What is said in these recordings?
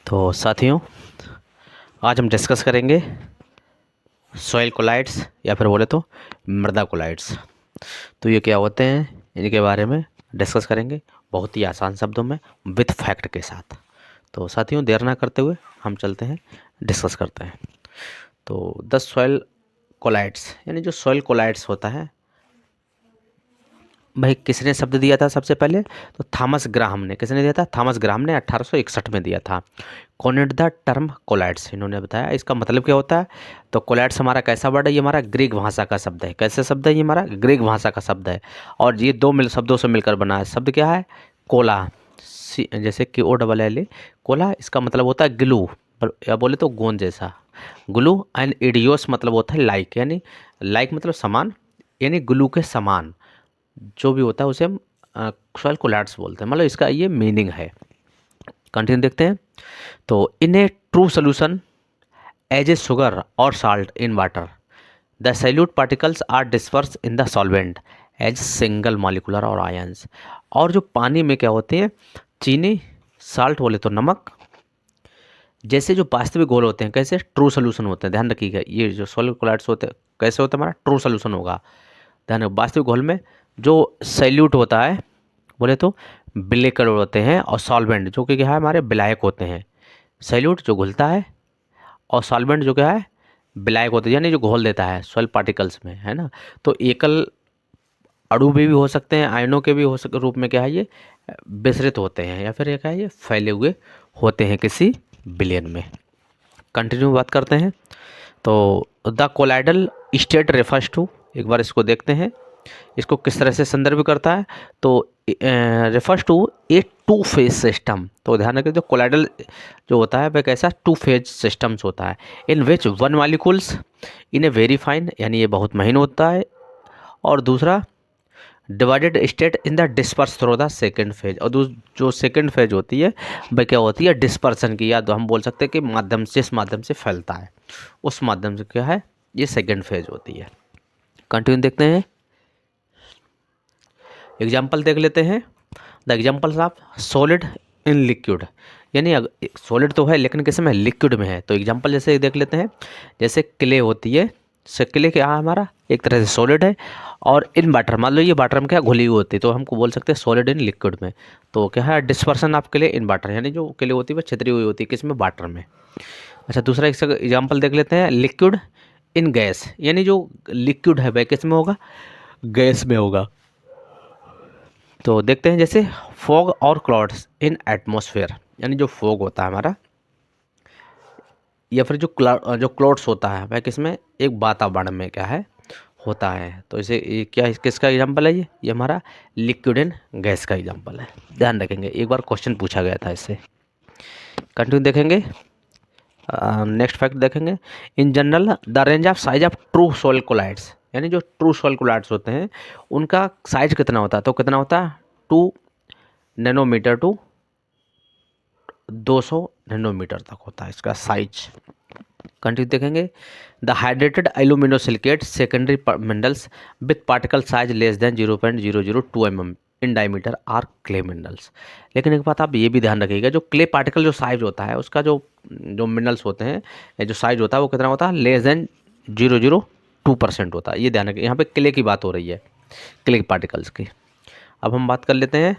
तो साथियों, आज हम डिस्कस करेंगे सॉइल कोलाइड्स या फिर बोले तो मृदा कोलाइड्स। तो ये क्या होते हैं, इनके बारे में डिस्कस करेंगे बहुत ही आसान शब्दों में विथ फैक्ट के साथ। तो साथियों, देर ना करते हुए हम चलते हैं, डिस्कस करते हैं। तो द सॉइल कोलाइड्स यानी जो सॉइल कोलाइड्स होता है, भाई किसने शब्द दिया था सबसे पहले? तो थॉमस ग्राहम ने। किसने दिया था? थॉमस ग्राहम ने 1861 में दिया था। कॉइन्ड द टर्म कोलाइड्स, इन्होंने बताया इसका मतलब क्या होता है। तो कोलाइड्स हमारा कैसा वर्ड है? ये हमारा ग्रीक भाषा का शब्द है। कैसे शब्द है? ये हमारा ग्रीक भाषा का शब्द है और ये दो शब्दों से मिलकर बना है। शब्द क्या है? कोला, जैसे कि O double L A, kolla. इसका मतलब होता है ग्लू, या बोले तो गोंद जैसा, ग्लू। एंड इडियोस मतलब होता है लाइक, यानी लाइक मतलब समान, यानी ग्लू के समान जो भी होता है उसे हम सॉइल कोलाइड्स बोलते हैं। मतलब इसका ये मीनिंग है। कंटिन्यू देखते हैं। तो in a true solution as a sugar और salt in water, the solute particles are disperse in the solvent as single molecular और आयंस। और जो पानी में क्या होते हैं, चीनी, साल्ट बोले तो नमक, जैसे जो वास्तविक घोल होते हैं, कैसे ट्रू सोल्यूशन होते हैं। ध्यान रखिएगा, ये जो सॉइल कोलाइड्स होते हैं कैसे होते हैं, हमारा ट्रू सोल्यूशन होगा। ध्यान रखिए, वास्तविक घोल में जो सैल्यूट होता है बोले तो बिलेकर होते हैं, और सॉल्वेंट जो कि क्या है, हमारे विलायक होते हैं। सैल्यूट जो घुलता है और सॉल्वेंट जो क्या है, विलायक होते हैं, यानी जो घोल देता है सॉइल पार्टिकल्स में, है ना। तो एकल अणु भी हो सकते हैं, आयनों के भी रूप में क्या है, ये विसरित होते हैं, या फिर ये क्या है, ये फैले हुए होते हैं किसी बिलियन में। कंटिन्यू बात करते हैं। तो the colloidal state refers to, एक बार इसको देखते हैं, इसको किस तरह से संदर्भ करता है। तो refers to a two phase system. तो ध्यान रखिए, जो कोलाइडल जो होता है वह कैसा टू फेज सिस्टम्स होता है, in which one molecules in a very fine, यानी ये बहुत महीन होता है, और दूसरा divided state in the disperse through the second phase. और जो सेकेंड फेज होती है वह क्या होती है, डिस्पर्सन की, या तो हम बोल सकते हैं कि माध्यम से, जिस माध्यम से फैलता है उस माध्यम से क्या है, ये सेकेंड फेज होती है। कंटिन्यू देखते हैं, एग्जाम्पल देख लेते हैं। The examples of solid in liquid, यानी सॉलिड तो है लेकिन किस में, लिक्विड में है। तो एग्जाम्पल जैसे देख लेते हैं, जैसे क्ले होती है, क्ले क्या है, हमारा एक तरह से सॉलिड है, और इन वाटर, मान लो ये वाटर में क्या घुली हुई होती है, तो हमको बोल सकते हैं सॉलिड इन लिक्विड में। तो क्या है, dispersion of clay in water, यानी जो क्ले होती है वह छितरी हुई होती है किस में, वाटर में। अच्छा, दूसरा एग्जाम्पल देख लेते हैं, लिक्विड इन गैस, यानी जो लिक्विड है वह किस में होगा, गैस में होगा। तो देखते हैं, जैसे फॉग और क्लाउड्स इन एटमॉस्फेयर, यानी जो फॉग होता है हमारा, या फिर जो क्लाउड्स होता है वह किसमें, एक वातावरण में क्या है, होता है। तो इसे ये क्या, किसका एग्जांपल है, ये हमारा लिक्विड इन गैस का एग्जांपल है। ध्यान रखेंगे, एक बार क्वेश्चन पूछा गया था इससे। कंटिन्यू देखेंगे, नेक्स्ट फैक्ट देखेंगे। In general the range of size of true soil colloids, यानी जो ट्रू सॉइल कोलाइड्स होते हैं उनका साइज कितना होता है, तो कितना होता है, 2 नैनोमीटर टू 200 नैनोमीटर तक होता है इसका साइज। कंटिन्यू देखेंगे, the hydrated alumino silicate secondary minerals with particle size less than 0.002 mm in diameter are clay minerals. लेकिन एक बात आप ये भी ध्यान रखिएगा, जो क्ले पार्टिकल जो साइज होता है उसका जो जो मिनरल्स होते हैं, जो साइज होता है वो कितना होता है, लेस देन 0.002% होता है। ये ध्यान रखिए, यहाँ पे क्ले की बात हो रही है, क्ले पार्टिकल्स की। अब हम बात कर लेते हैं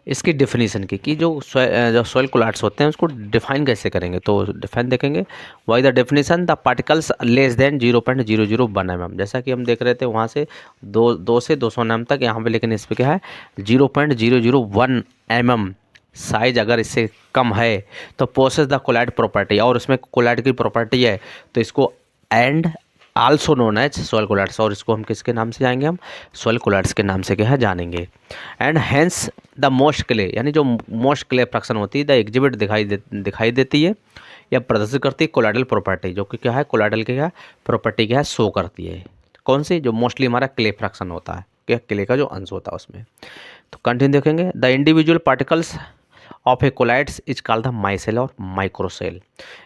इसकी डेफिनेशन की, कि जो सॉइल कोलाइड्स होते हैं उसको डिफाइन कैसे करेंगे। तो डिफाइन देखेंगे, why the definition, the particles less than 0.001 mm। जैसा कि हम देख रहे थे वहाँ से 2 से 200 mm तक, यहाँ पे लेकिन इस पर क्या है, 0.001 mm साइज अगर इससे कम है तो पोसेस द कोलाइड प्रॉपर्टी, और उसमें कोलाइड की प्रॉपर्टी है, तो इसको and also known as soil colloids, और इसको हम किसके नाम से जाएंगे, हम सॉइल कोलाइड्स के नाम से क्या है, जानेंगे। And hence the most clay, यानी जो मोस्ट क्ले फ्रैक्शन होती है द एग्जिबिट दिखाई देती है या प्रदर्शित करती है कोलाइडल प्रॉपर्टी, जो कि क्या है, कोलाइडल की क्या प्रॉपर्टी क्या है, शो करती है। कौन सी, जो मोस्टली हमारा क्ले फ्रैक्शन होता है, क्या क्ले का जो अंश होता है उसमें। तो कंटिन्यू देखेंगे, the individual particles of a colloids is called the micelle और माइक्रोसेल,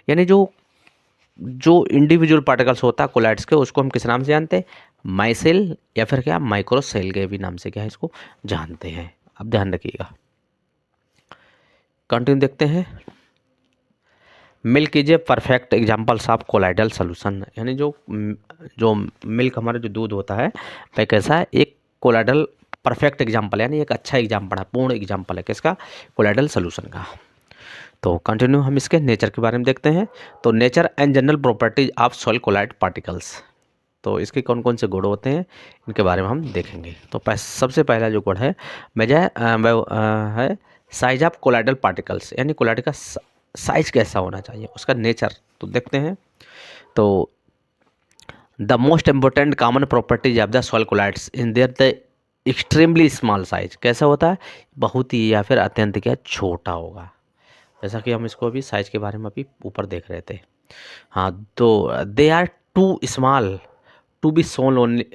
यानी जो इंडिविजुअल पार्टिकल्स होता है कोलाइड्स के, उसको हम किस नाम से जानते हैं, माइसेल, या फिर क्या माइक्रोसेल के भी नाम से क्या है इसको जानते हैं। अब ध्यान रखिएगा, कंटिन्यू देखते हैं। Milk is a perfect examples of colloidal solution, यानी जो मिल्क हमारा जो दूध होता है वह कैसा है, एक कोलाइडल परफेक्ट एग्जाम्पल है, यानी एक अच्छा एग्जाम्पल है, पूर्ण एग्जाम्पल है किसका, कोलाइडल सोल्यूशन का। तो कंटिन्यू हम इसके नेचर के बारे में देखते हैं। तो nature and general properties of soil colloid particles, तो इसके कौन कौन से गुण होते हैं इनके बारे में हम देखेंगे। तो सबसे पहला जो गुण है है साइज ऑफ कोलाइडल पार्टिकल्स, यानी कोलाइड का साइज कैसा होना चाहिए, उसका नेचर तो देखते हैं। तो the most important common properties of the soil colloids in their the extremely small size, कैसा होता है, बहुत ही या फिर अत्यंत क्या छोटा होगा, जैसा कि हम इसको अभी साइज के बारे में अभी ऊपर देख रहे थे। हाँ, तो they are too small to be son only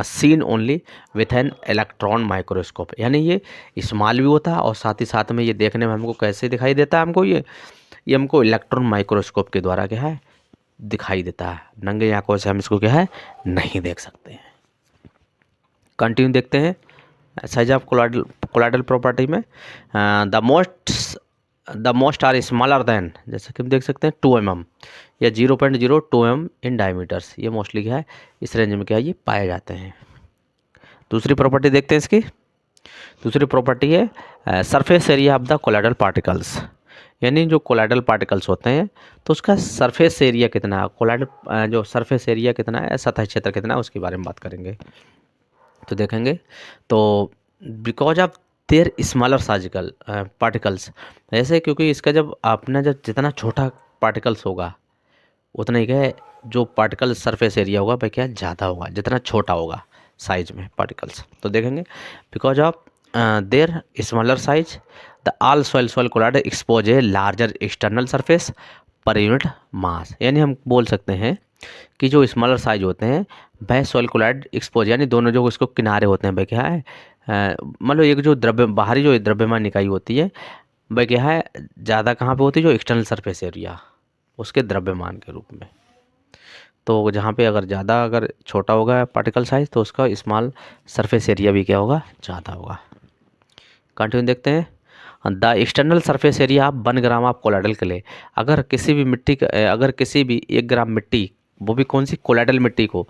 seen only with an electron microscope, यानी ये स्मॉल भी होता है और साथ ही साथ में ये देखने में हमको कैसे दिखाई देता है, हमको ये हमको इलेक्ट्रॉन माइक्रोस्कोप के द्वारा क्या है दिखाई देता है, नंगे आंखों से हम इसको क्या है नहीं देख सकते हैं। कंटिन्यू देखते हैं साइज ऑफ कोलाइडल प्रॉपर्टी में। The most are smaller than, जैसे कि हम देख सकते हैं 2 mm या 0.02 mm इन डायमीटर्स, ये मोस्टली क्या है इस रेंज में क्या है ये पाए जाते हैं। दूसरी प्रॉपर्टी देखते हैं इसकी। दूसरी प्रॉपर्टी है surface area of the colloidal particles, यानी जो कोलाइडल पार्टिकल्स होते हैं तो उसका सरफेस एरिया कितना है, कोलाइडल जो सरफेस एरिया कितना है, सतह क्षेत्र कितना है, उसके बारे में बात करेंगे। तो देखेंगे तो बिकॉज ऑफ देयर स्मॉलर साजिकल पार्टिकल्स, ऐसे क्योंकि इसका जब जितना छोटा पार्टिकल्स होगा उतना ही क्या है जो पार्टिकल सरफेस एरिया होगा वह क्या ज़्यादा होगा जितना छोटा होगा साइज में पार्टिकल्स। तो देखेंगे because of their smaller size the all soil colloid expose a larger external surface per unit mass, यानी हम बोल सकते हैं कि जो स्मॉलर साइज होते हैं वह सॉइल कोलाइड एक्सपोज, यानी दोनों जो इसको किनारे होते हैं वह क्या है मतलब एक जो बाहरी जो द्रव्यमान इकाई होती है वह क्या है ज़्यादा कहाँ पे होती है, जो एक्सटर्नल सरफेस एरिया उसके द्रव्यमान के रूप में। तो जहाँ पे अगर ज़्यादा अगर छोटा होगा पार्टिकल साइज तो उसका स्मॉल सरफेस एरिया भी क्या होगा ज़्यादा होगा। कंटिन्यू देखते हैं। The external surface area of 1 gram of colloidal clay, अगर किसी भी मिट्टी अगर किसी भी 1 ग्राम मिट्टी, वो भी कौन सी कोलाइडल मिट्टी को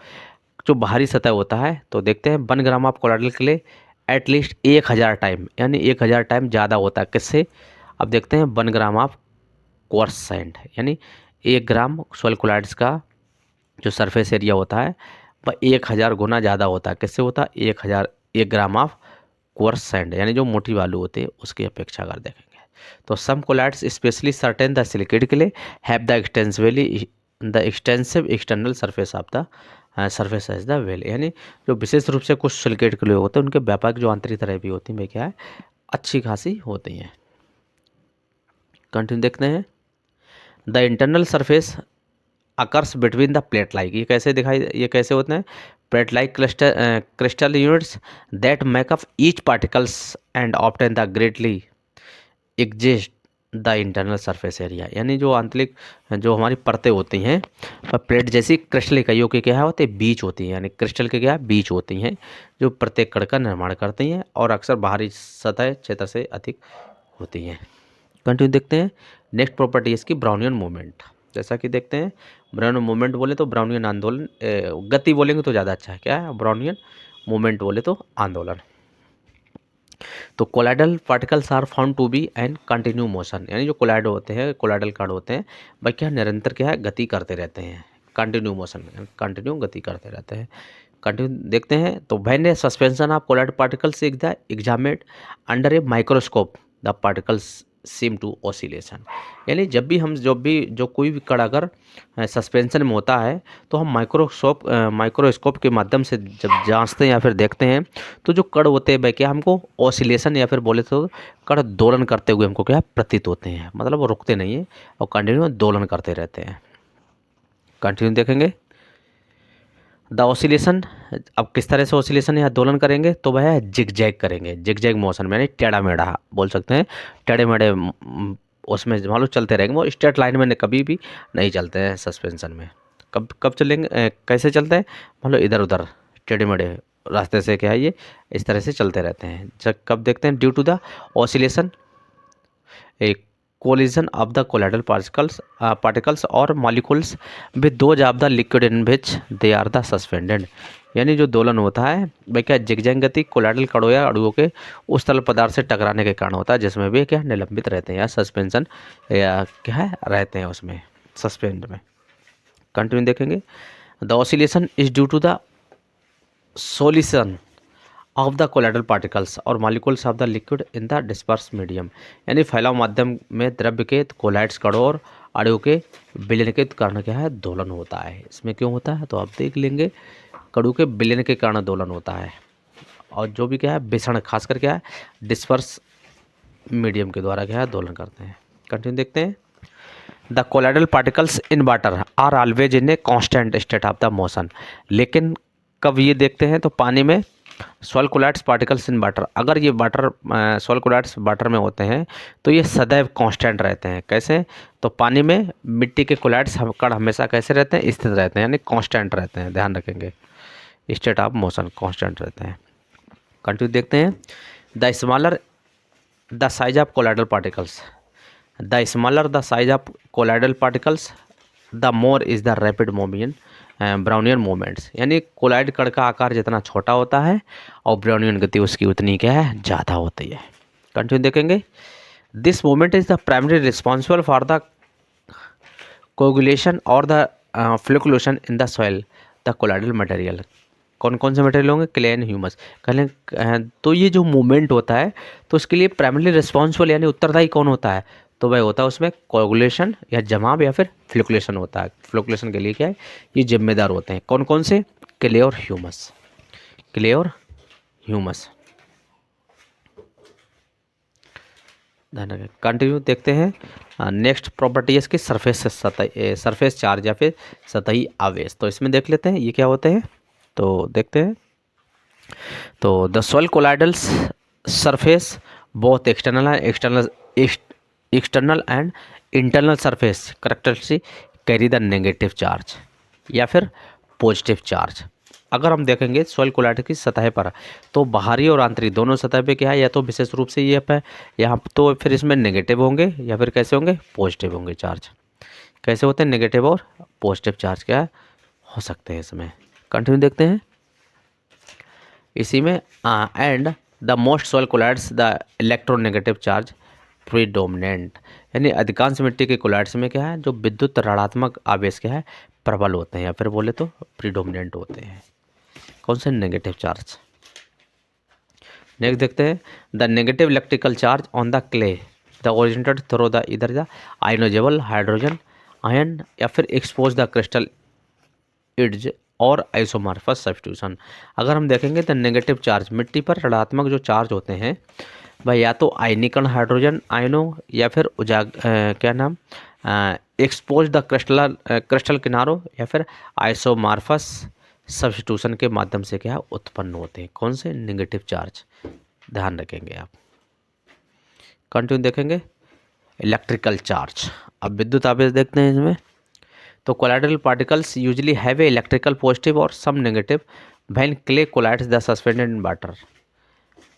जो बाहरी सतह होता है, तो देखते हैं 1 gram of colloidal clay at least 1000 time, यानी 1000 टाइम ज़्यादा होता है किससे। अब देखते हैं 1 ग्राम ऑफ कोर्स सैंड, यानी 1 ग्राम सॉइल कोलाइड्स का जो सरफेस एरिया होता है वह 1000 गुना ज़्यादा होता है किससे होता है 1 ग्राम ऑफ कोर्स सैंड, यानी जो मोटी बालू होती है उसकी अपेक्षा अगर देखेंगे। तो some colloids specially certain the silicate के लिए have the extensive external surface of the surface as the well, यानी जो विशेष रूप से कुछ सिलिकेट के लिए होते हैं उनके व्यापक जो आंतरिक तरह भी होती है वे क्या है अच्छी खासी होती हैं। कंटिन्यू देखते हैं। The internal surface occurs between the plate like, ये कैसे होते हैं plate like crystal units that makeup each particles and obtain the greatly exist the internal surface area, यानी जो आंतरिक जो हमारी परतें होती हैं वह प्लेट जैसी क्रिस्टल इकाइयों के क्या होते हैं बीच होती हैं, यानी क्रिस्टल के क्या बीच होती हैं जो प्रत्येक कण का निर्माण करती हैं और अक्सर बाहरी सतह क्षेत्र से अधिक होती हैं। कंटिन्यू देखते हैं। नेक्स्ट प्रॉपर्टी है इसकी ब्राउनियन मूवमेंट, जैसा कि देखते हैं ब्राउनियन मूवमेंट बोले तो ब्राउनियन आंदोलन, गति बोलेंगे तो ज़्यादा अच्छा है, क्या है ब्राउनियन मूवमेंट बोले तो आंदोलन। तो colloidal particles are found to be and continue motion, यानी जो कोलाइड होते हैं कोलाइडल कण होते हैं वह क्या निरंतर क्या है गति करते रहते हैं, कंटिन्यू मोशन कंटिन्यू गति करते रहते हैं। कंटिन्यू देखते हैं। तो when suspension of colloid particles examined under a microscope the particles seem to oscillation, यानी जब भी जो कोई भी कण अगर सस्पेंशन में होता है तो हम माइक्रोस्कोप के माध्यम से जब जांचते हैं या फिर देखते हैं तो जो कण होते हैं वह क्या हमको ऑसिलेशन या फिर बोले तो कण दोलन करते हुए हमको क्या प्रतीत होते हैं, मतलब वो रुकते नहीं हैं और कंटिन्यू दोलन करते रहते हैं। कंटिन्यू देखेंगे। द ऑसिलेशन, अब किस तरह से ऑसिलेशन या दोलन करेंगे तो वह जिगजैग करेंगे, जिगजैग मोशन में, यानी टेढ़ा मेढ़ा बोल सकते हैं, टेढ़े मेढ़े उसमें मान लो चलते रहेंगे, वो स्ट्रेट लाइन में कभी भी नहीं चलते हैं सस्पेंशन में। कब चलेंगे कैसे चलते हैं, मान लो इधर उधर टेढ़े मेढ़े रास्ते से क्या है ये इस तरह से चलते रहते हैं। जब कब देखते हैं ड्यू टू द ऑसिलेशन एक collision of the colloidal particles और molecules with those of the liquid in which they are the suspended. यानी जो दोलन होता है वह क्या जिगजैग गति कोलाइडल कणों या अणुओं के उस तरल पदार्थ से टकराने के कारण होता है जिसमें वे क्या निलंबित रहते हैं या सस्पेंशन या क्या है रहते हैं उसमें सस्पेंड में। कंटिन्यू देखेंगे। The oscillation is due to the solution of the colloidal particles और molecules of the liquid in the disperse medium. यानी फैलाव माध्यम में द्रव्य के कोलाइड्स कणों और अणुओं के विलयन के कारण क्या है दोलन होता है। इसमें क्यों होता है तो आप देख लेंगे, कणों के विलयन के कारण दोलन होता है और जो भी क्या है विषण खासकर क्या है डिस्पर्स मीडियम के द्वारा क्या है दोलन करते हैं। कंटिन्यू देखते हैं। The colloidal particles in water are always in a constant state of the motion. लेकिन कब ये देखते हैं तो पानी में soil colloids particles in water, अगर ये वाटर सॉइल कोलाइड्स वाटर में होते हैं तो ये सदैव कांस्टेंट रहते हैं। कैसे तो पानी में मिट्टी के कोलाइड्स कण हमेशा कैसे रहते हैं स्थिर रहते हैं यानी कांस्टेंट रहते हैं, ध्यान रखेंगे स्टेट ऑफ मोशन कांस्टेंट रहते हैं। कंटिन्यू देखते हैं। The smaller the size of colloidal particles, the smaller the size of colloidal particles the more is the rapid movement Brownian movements. यानी कोलाइड कण का आकार जितना छोटा होता है और ब्राउनियन गति उसकी उतनी क्या है ज़्यादा होती है। कंटिन्यू देखेंगे। This movement is the primary responsible for the coagulation और the fluctuation in the soil the colloidal material. कौन कौन से मटेरियल होंगे क्ले एंड ह्यूमस। कहलें तो ये जो मूवमेंट होता है तो उसके लिए प्राइमरी रिस्पॉन्सिबल यानी उत्तरदायी कौन होता है तो वह होता है उसमें कोगुलेशन या जमाव या फिर फ्लक्चुएशन होता है। फ्लक्चुएशन के लिए क्या है ये जिम्मेदार होते हैं कौन कौन से क्ले और ह्यूमस, क्ले और ह्यूमस। कंटिन्यू देखते हैं। नेक्स्ट प्रॉपर्टी है इसकी सरफेस चार्ज या फिर सतही आवेश। तो इसमें देख लेते हैं ये क्या होते हैं तो देखते हैं। तो the soil colloidals surface both external and internal surface characteristic carry the negative charge या फिर पॉजिटिव चार्ज। अगर हम देखेंगे सॉइल कोलाइडल की सतह पर तो बाहरी और आंतरिक दोनों सतह पे क्या है या तो विशेष रूप से ये पे यहाँ तो फिर इसमें नेगेटिव होंगे या फिर कैसे होंगे पॉजिटिव होंगे चार्ज। कैसे होते हैं नेगेटिव और पॉजिटिव चार्ज क्या हो सकते हैं इसमें। कंटिन्यू देखते हैं। इसी में and the most soil colloids the electronegative charge predominant. यानी अधिकांश मिट्टी के कोलाइड्स में क्या है जो विद्युत ऋणात्मक आवेश क्या है प्रबल होते हैं या फिर बोले तो प्रीडोमिनेंट होते हैं। कौन से नेगेटिव चार्ज। नेक्स्ट देखते हैं। The negative electrical charge on the clay the originated through the इधर द आयनोजेबल हाइड्रोजन आयन या फिर एक्सपोज द क्रिस्टल इड्ज और आइसोमॉर्फस सब्स्टिट्यूशन। अगर हम देखेंगे तो नेगेटिव चार्ज मिट्टी पर ऋणात्मक जो चार्ज होते हैं वह या तो आयनीकरण हाइड्रोजन आयनों या फिर क्या नाम एक्सपोज द क्रिस्टल किनारों या फिर आइसोमॉर्फस सब्स्टिट्यूशन के माध्यम से क्या उत्पन्न होते हैं। कौन से नेगेटिव चार्ज ध्यान रखेंगे आप। कंटिन्यू देखेंगे। इलेक्ट्रिकल चार्ज, अब विद्युत आवेश देखते हैं इसमें। तो colloidal particles usually have a electrical positive और some negative when clay colloids the suspended in water.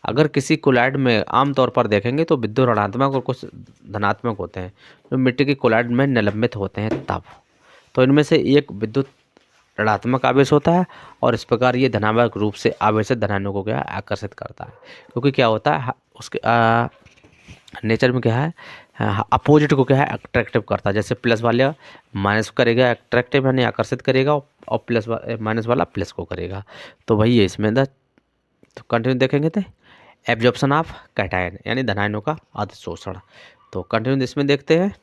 अगर किसी कोलाइड में आमतौर पर देखेंगे तो विद्युत ऋणात्मक और कुछ धनात्मक होते हैं जो मिट्टी की कोलाइड में निलंबित होते हैं तब। तो इनमें से एक विद्युत ऋणात्मक आवेश होता है और इस प्रकार ये धनात्मक रूप से आवेशित धनात्मक को क्या आकर्षित करता है क्योंकि क्या होता है उसके नेचर में क्या है अपोजिट को क्या है अट्रैक्टिव करता है। जैसे प्लस वाला माइनस करेगा अट्रैक्टिव यानी आकर्षित करेगा और प्लस माइनस वाला प्लस को करेगा। तो वही है इसमें तो कंटिन्यू देखेंगे तो एब्जॉर्प्शन ऑफ कैटायन यानी धनायनों का अधिशोषण। तो कंटिन्यू इसमें देखते हैं।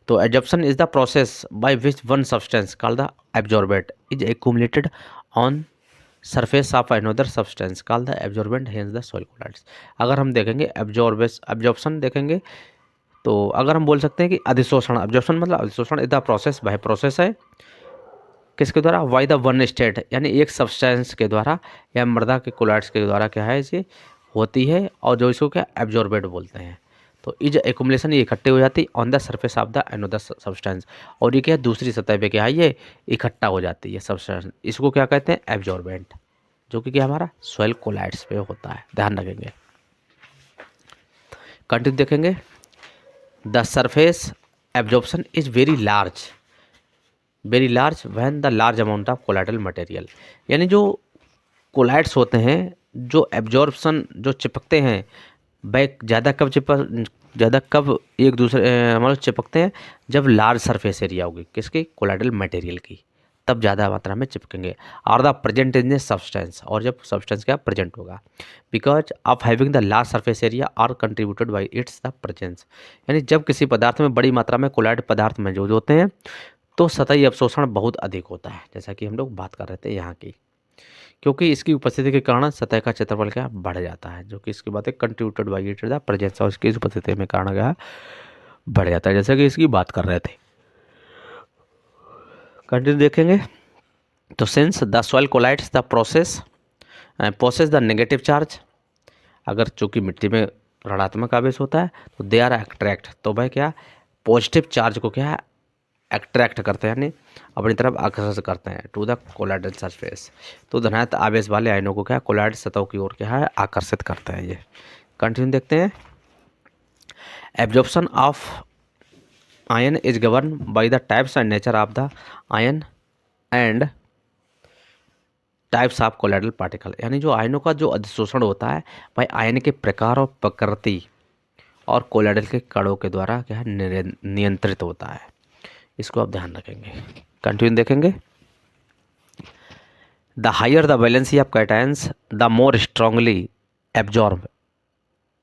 तो absorption is the process by which one substance called the absorbent is accumulated on surface of another substance called the absorbent hence the soil colloids. अगर हम देखेंगे एब्जॉर्प्शन देखेंगे तो अगर हम बोल सकते हैं कि अधिशोषण, एब्जॉर्प्शन मतलब अधिशोषण is the process by process है किसके द्वारा वाई द वन स्टेट यानी एक सब्सटेंस के द्वारा या मृदा के कोलाइड्स के द्वारा क्या है इसे होती है और जो इसको क्या एब्जॉर्बेंट बोलते हैं। तो इज एक्युमुलेशन ये इकट्ठे हो जाती है on the surface of the another substance और ये क्या है दूसरी सतह पे क्या है ये इकट्ठा हो जाती है सब्सटेंस। इसको क्या कहते हैं एब्जॉर्बेंट जो कि क्या हमारा सॉइल कोलाइड्स पे होता है, ध्यान रखेंगे। कंटिन्यू देखेंगे। The surface absorption is very large when the large amount of colloidal material. यानी जो कोलाइड्स होते हैं, जो एब्जॉर्प्शन जो चिपकते हैं, वह ज़्यादा कब एक दूसरे मतलब चिपकते हैं, जब लार्ज सरफेस एरिया होगी किसकी, कोलाइडल मटेरियल की, तब ज़्यादा मात्रा में चिपकेंगे। और the present in a substance, और जब सब्सटेंस क्या प्रेजेंट होगा, because of having the large surface area are contributed by its the presence. यानी जब किसी पदार्थ में बड़ी मात्रा में कोलाइड पदार्थ मौजूद होते हैं तो सतही अवशोषण बहुत अधिक होता है, जैसा कि हम लोग बात कर रहे थे यहाँ की, क्योंकि इसकी उपस्थिति के कारण सतह का क्षेत्रफल क्या बढ़ जाता है, जो कि इसकी बात है contributed by it the presence, और इसकी उपस्थिति में कारण क्या बढ़ जाता है, जैसा कि इसकी बात कर रहे थे। कंटिन्यू देखेंगे तो since the soil colloids the process the negative charge, अगर चूंकि मिट्टी में ऋणात्मक आवेश होता है तो दे आर अट्रैक्ट, तो भाई क्या पॉजिटिव चार्ज को क्या है अट्रैक्ट करते हैं, यानी अपनी तरफ आकर्षित करते हैं टू द कोलाइडल सरफेस। तो धनात्मक आवेश वाले आयनों को क्या कोलाइड सतह की ओर क्या है आकर्षित करते हैं। ये कंटिन्यू देखते हैं। Absorption of ion is govern by the types and nature of the ion and types of colloidal particle. यानी जो आयनों का जो अधिशोषण होता है भाई आयन के प्रकार और प्रकृति और कोलाइडल के कणों के द्वारा क्या है नियंत्रित होता है। इसको आप ध्यान रखेंगे। कंटिन्यू देखेंगे। The higher the valency of cations the more strongly absorb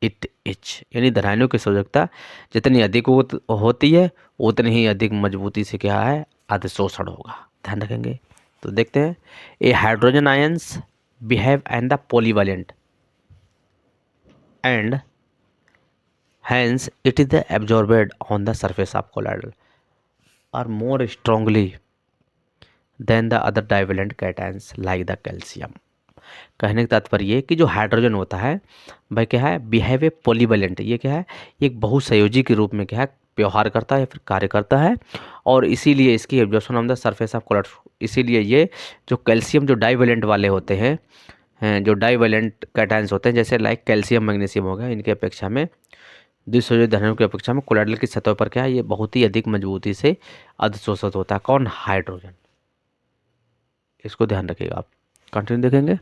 it each. यानी धनायनों की संयोजकता जितनी अधिक होती है उतनी ही अधिक मजबूती से क्या है अधिशोषण होगा। ध्यान रखेंगे। तो देखते हैं। A hydrogen ions behave and the polyvalent and hence it is absorbed on the surface of colloidal are more strongly than the other divalent cations like the calcium। कहने का तात्पर्य ये कि जो हाइड्रोजन होता है भाई क्या है बिहेव ए पॉलीवैलेंट, ये क्या है एक बहुसंयोजी के रूप में क्या है व्यवहार करता है या फिर कार्य करता है, और इसीलिए इसकी absorption on the surface of colloid, इसीलिए ये जो कैल्शियम जो डाइवैलेंट वाले होते हैं, जो डाइवैलेंट कैटायंस होते हैं जैसे लाइक कैल्शियम मैग्नीशियम हो गया, इनकी अपेक्षा में द्विसंयोजी धनायनों की अपेक्षा में कोलाइडल की सतह पर क्या है ये बहुत ही अधिक मजबूती से अधिशोषित होता है। कौन? हाइड्रोजन। इसको ध्यान रखिएगा आप। कंटिन्यू देखेंगे।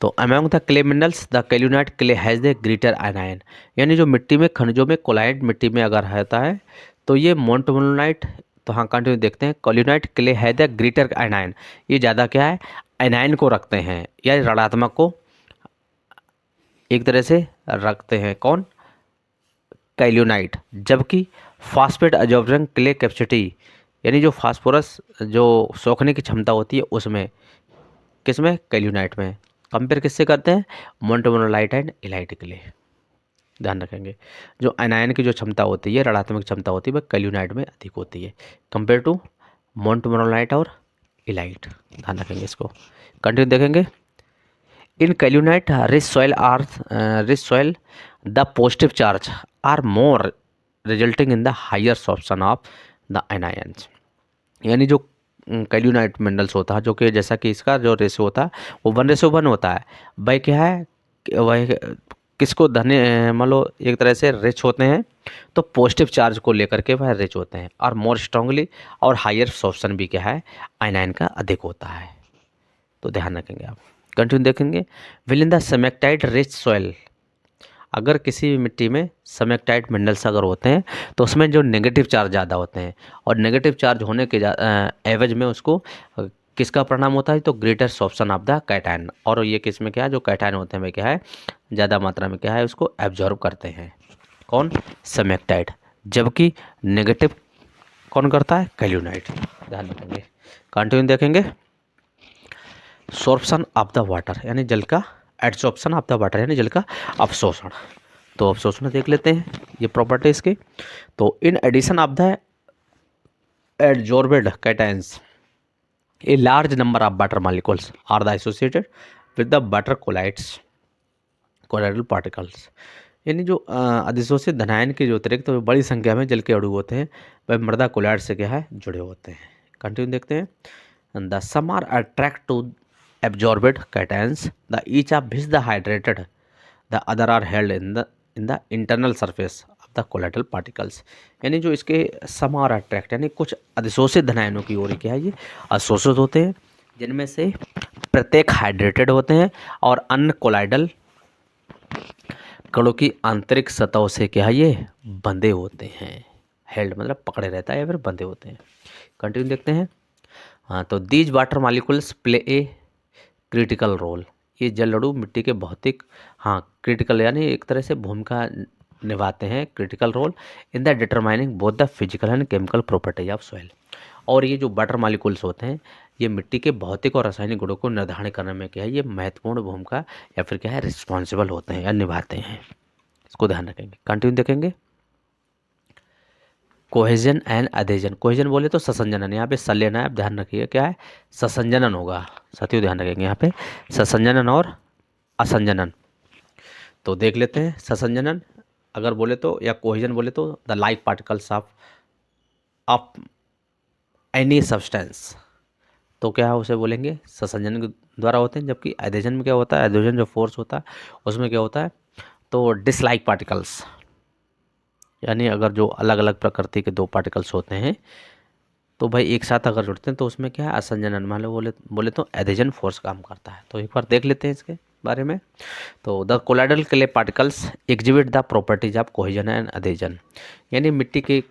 तो among the clay minerals the kaolinite clay has the greater ion. यानी जो मिट्टी में खनिजों में कोलाइड मिट्टी में अगर रहता है तो ये मोन्टमोनाइट, तो हाँ कंटिन्यू देखते हैं। कैल्यूनाइट क्ले है द ग्रेटर आयन, ये ज़्यादा क्या है आयनाइन को रखते हैं या ऋणात्मक को एक तरह से रखते हैं। कौन? कैल्यूनाइट। जबकि फास्फेट एब्जॉर्बिंग क्ले कैपेसिटी, यानी जो फास्फोरस जो सोखने की क्षमता होती है उसमें, किसमें? कैल्यूनाइट में। कंपेयर किससे करते हैं? मोन्टमोनाइट एंड इलाइट क्ले। ध्यान रखेंगे। जो एनायन की जो क्षमता होती है ऋणात्मक क्षमता होती है वह कैल्यूनाइट में अधिक होती है कंपेयर टू मोन्टमोनाइट और इलाइट। ध्यान रखेंगे इसको। कंटिन्यू देखेंगे। In caluinite rich soil the positive charge are more resulting in the higher absorption of the anions। यानी जो कैल्यूनाइट मिनरल्स होता है जो कि जैसा कि इसका जो रेशो होता है वो 1:1 होता है, वह क्या है वह किसको धन्य मान लो एक तरह से रिच होते हैं तो पॉजिटिव चार्ज को लेकर के वह रिच होते हैं, और मोर स्ट्रांगली और हायर एब्सॉर्प्शन भी क्या है आयनाइन का अधिक होता है। तो ध्यान रखेंगे आप। कंटिन्यू देखेंगे। Will in the smectite rich soil, अगर किसी भी मिट्टी में सेमेक्टाइट मिनरल्स अगर होते हैं तो उसमें जो नेगेटिव चार्ज ज़्यादा होते हैं, और नेगेटिव चार्ज होने के एवज में उसको किसका परिणाम होता है? तो greater absorption of the cation, और ये किस में क्या है जो कैटायन होते हैं वे क्या है ज़्यादा मात्रा में क्या है उसको एब्जॉर्ब करते हैं। कौन? सेमेक्टाइट। जबकि नेगेटिव कौन करता है? कैल्यूनाइट। ध्यान रखेंगे। कंटिन्यू देखेंगे। सोर्प्शन ऑफ द वाटर, यानी जल का एड्सॉर्प्शन ऑफ द वाटर, यानी जल का अवशोषण। तो अवशोषण देख लेते हैं ये प्रॉपर्टी इसके। तो in addition of the adsorbed cations a large number of water molecules are the associated with the water colloidal particles. यानी जो अधिशोषित धनायन के जो अतिरिक्त तो बड़ी संख्या में जल के अणु होते हैं वह मृदा कोलाइड से क्या है जुड़े होते हैं। कंटिन्यू देखते हैं। The some are attract to absorbed cations, the each of which the hydrated, the other are held in the internal surface the collateral particles, यानी जो इसके सम आर अट्रैक्ट, यानी कुछ अधिशोषित धनायनों की ओर क्या है ये अशोषित होते हैं, जिनमें से प्रत्येक हाइड्रेटेड होते हैं और अन्य कोलाइडल कणों की आंतरिक सतहों से क्या है ये बंधे होते हैं। हेल्ड मतलब पकड़े रहता है या फिर बंधे होते हैं। कंटिन्यू देखते हैं। हाँ, तो these water molecules play a critical role, ये जलड़ू मिट्टी के भौतिक, हाँ क्रिटिकल यानी एक तरह से भूमिका निभाते हैं, critical role in the determining both the physical and chemical properties of soil. और ये जो वाटर मॉलिक्यूल्स होते हैं ये मिट्टी के भौतिक और रासायनिक गुणों को निर्धारण करने में क्या है ये महत्वपूर्ण भूमिका या फिर क्या है रिस्पॉन्सिबल होते हैं या निभाते हैं। इसको ध्यान रखेंगे। कंटिन्यू देखेंगे। कोहेजन एंड अधेजन, कोहेजन बोले तो ससंजनन, यहाँ पे सल लेना है, आप ध्यान रखिए क्या है ससंजनन होगा, साथियों ध्यान रखेंगे यहाँ पे ससंजनन और असंजनन। तो देख लेते हैं ससंजनन अगर बोले तो, या कोहेजन बोले तो the like particles of any substance, तो क्या है उसे बोलेंगे ससंजन के द्वारा होते हैं। जबकि एडेजन में क्या होता है, एडेजन जो फोर्स होता है उसमें क्या होता है तो डिसलाइक पार्टिकल्स, यानी अगर जो अलग अलग प्रकृति के दो पार्टिकल्स होते हैं तो भाई एक साथ अगर जुड़ते हैं तो उसमें क्या है असंजनन, मान लो बोले तो एडेजन फोर्स काम करता है। तो एक बार देख लेते हैं इसके बारे में। तो the colloidal clay particles exhibit the properties of cohesion and adhesion, यानी मिट्टी के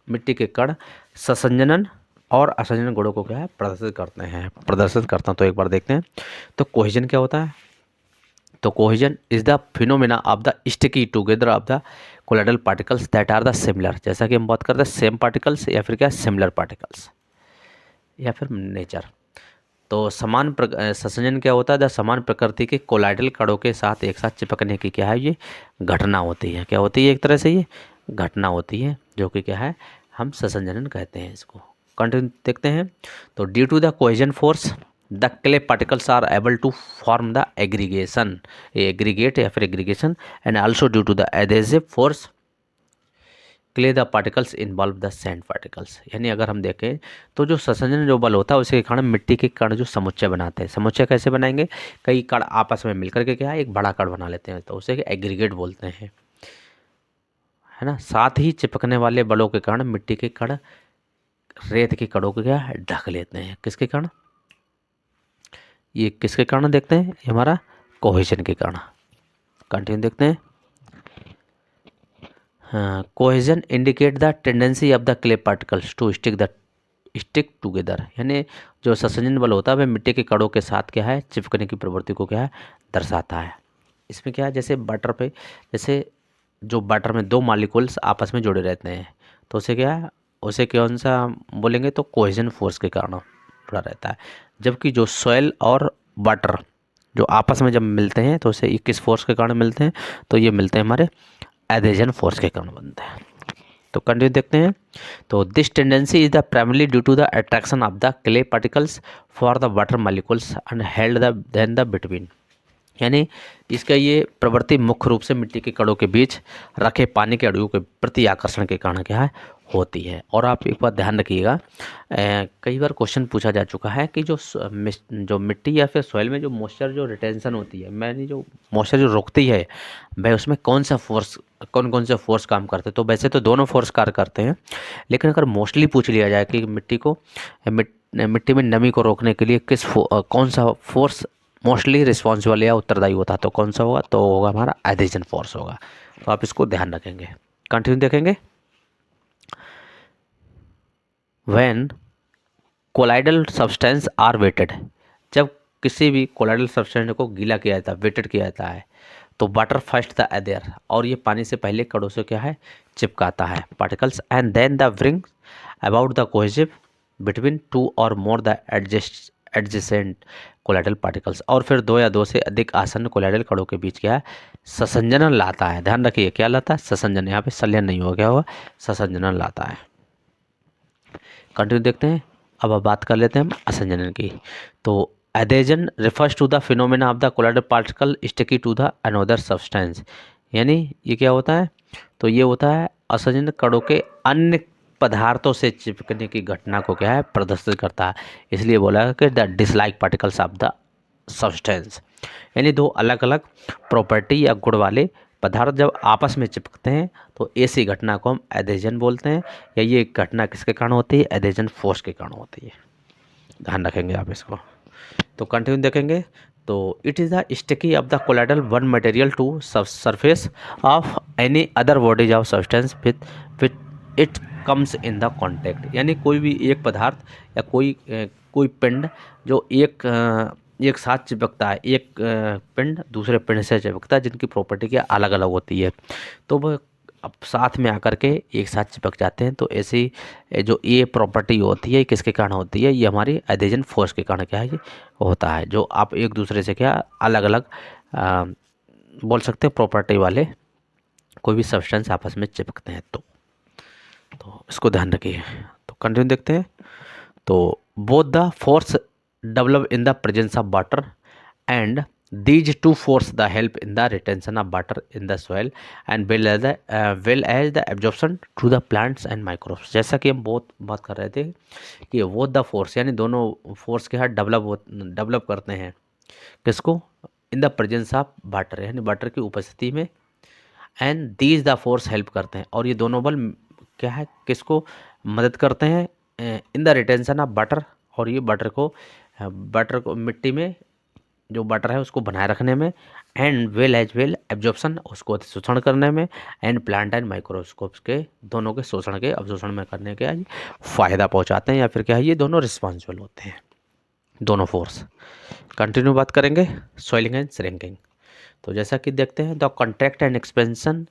मिट्टी के कण ससंजनन और असंजनन गुणों को क्या है प्रदर्शित करते हैं। तो एक बार देखते हैं। तो कोहेजन क्या होता है, तो cohesion is the phenomena of the sticky together of the colloidal particles that are the similar, जैसा कि हम बात करते हैं सेम पार्टिकल्स या फिर क्या सिमिलर पार्टिकल्स या फिर नेचर। तो समान ससंजन क्या होता है, द समान प्रकृति के कोलाइडल कणों के साथ एक साथ चिपकने की क्या है ये घटना होती है। क्या होती है, एक तरह से ये घटना होती है जो कि क्या है हम ससंजनन कहते हैं इसको। कंटिन्यू देखते हैं। तो due to the cohesion force the clay particles are able to form the aggregate या फिर aggregation, and also due to the adhesive force clay the particles involve the sand particles, यानी अगर हम देखें तो जो ससंजन जो बल होता है उसके कारण मिट्टी के कण जो समुच्चय बनाते हैं, समुच्चय कैसे बनाएंगे, कई कण आपस में मिलकर के क्या है एक बड़ा कण बना लेते हैं, तो उसे एग्रीगेट बोलते हैं, है ना। साथ ही चिपकने वाले बलों के कारण मिट्टी के कण रेत के कणों को क्या ढक लेते हैं। किसके कारण, ये किसके कारण देखते हैं, ये हमारा कोहेजन के कारण। कंटिन्यू देखते हैं। हाँ, cohesion indicate the tendency of the clay particles to stick together, यानी जो ससंजन बल होता है वह मिट्टी के कणों के साथ क्या है चिपकने की प्रवृत्ति को क्या है दर्शाता है। इसमें क्या है जैसे बटर में दो मॉलिक्यूल्स आपस में जुड़े रहते हैं तो उसे क्या है, उसे कौन सा बोलेंगे तो कोहेजन फोर्स के कारण जुड़ा रहता है। जबकि जो सॉइल और वाटर जो आपस में जब मिलते हैं तो उसे किस फोर्स के कारण मिलते हैं, तो ये मिलते हैं हमारे एडेजन फोर्स के कारण बनते हैं। तो कंटिन्यू देखते हैं। तो this tendency is the primarily due to the attraction of the clay particles for the water molecules and held the between, यानी इसका ये प्रवृत्ति मुख्य रूप से मिट्टी के कणों के बीच रखे पानी के अणुओं के प्रति आकर्षण के कारण क्या है होती है। और आप एक बात ध्यान रखिएगा, कई बार क्वेश्चन पूछा जा चुका है कि जो मिट्टी या फिर सॉइल में जो मॉइस्चर जो रिटेंशन होती है, मैंने जो मॉइस्चर जो रोकती है भाई उसमें कौन कौन से फोर्स काम करते हैं। तो वैसे तो दोनों फोर्स कार्य करते हैं, लेकिन अगर मोस्टली पूछ लिया जाए कि मिट्टी में नमी को रोकने के लिए कौन सा फोर्स मोस्टली रिस्पॉन्सिबल या उत्तरदायी होता है, तो कौन सा होगा, तो होगा हमारा एडेजन फोर्स होगा। तो आप इसको ध्यान रखेंगे। कंटिन्यू देखेंगे। When colloidal substance are wetted, जब किसी भी कोलाइडल सब्सटेंस को गीला किया जाता है, वेटेड किया जाता है, तो वाटर फर्स्ट द एयर, और ये पानी से पहले कणों से क्या है चिपकाता है particles, and then the bring about the cohesive between two और more the adjacent colloidal particles, और फिर दो या दो से अधिक आसन्न कोलाइडल कणों के बीच क्या है ससंजनन लाता है। ध्यान रखिए क्या लाता है, ससंजन, यहाँ पे संलयन नहीं हो गया होगा, ससंजनन लाता है। कंटिन्यू देखते हैं। अब बात कर लेते हैं हम असंजनन की। तो adhesion refers to the phenomena of the colloidal particle sticky to the another substance, यानी ये क्या होता है, तो ये होता है असंजन कणों के अन्य पदार्थों से चिपकने की घटना को क्या है प्रदर्शित करता है। इसलिए बोला है कि the dislike particles of the substance, यानी दो अलग अलग प्रॉपर्टी या गुण वाले पदार्थ जब आपस में चिपकते हैं तो ऐसी घटना को हम एडेशन बोलते हैं, या ये घटना किसके कारण होती है, एडेशन फोर्स के कारण होती है, ध्यान रखेंगे आप इसको। तो कंटिन्यू देखेंगे, तो it is the sticky of the colloidal one material to surface of any other bodies of substance with it comes in the contact, यानी कोई भी एक पदार्थ या कोई पिंड जो एक साथ चिपकता है, एक पिंड दूसरे पिंड से चिपकता है जिनकी प्रॉपर्टी क्या अलग अलग होती है, तो वह अब साथ में आकर के एक साथ चिपक जाते हैं। तो ऐसी जो ये प्रॉपर्टी होती है किसके कारण होती है, ये हमारी एडेशन फोर्स के कारण क्या है ये होता है, जो आप एक दूसरे से क्या अलग अलग बोल सकते हैं प्रॉपर्टी वाले कोई भी सब्सटेंस आपस में चिपकते हैं। तो इसको ध्यान रखिए। तो कंटिन्यू देखते हैं, तो both the force develop in the presence of water and these two force the help in the retention of water in the soil and well as the absorption to the plants and microbes। जैसा कि हम बहुत बात कर रहे थे कि वो द फोर्स यानी दोनों फोर्स के साथ डेवलप करते हैं किसको, in the presence of water यानी वाटर की उपस्थिति में, and these the force help करते हैं, और ये दोनों बल क्या है किसको मदद करते हैं, in the retention of water, और ये वाटर को मिट्टी में जो वाटर है उसको बनाए रखने में, एंड वेल एब्जॉर्प्शन उसको अतिशोषण करने में, एंड प्लांट एंड माइक्रोस्कोप्स के दोनों के शोषण के अवशोषण में करने के फ़ायदा पहुंचाते हैं, या फिर क्या है ये दोनों रिस्पॉन्सिबल होते हैं, दोनों फोर्स। कंटिन्यू बात करेंगे सॉइलिंग एंड श्रिंकिंग। तो जैसा कि देखते हैं, the contract and expansion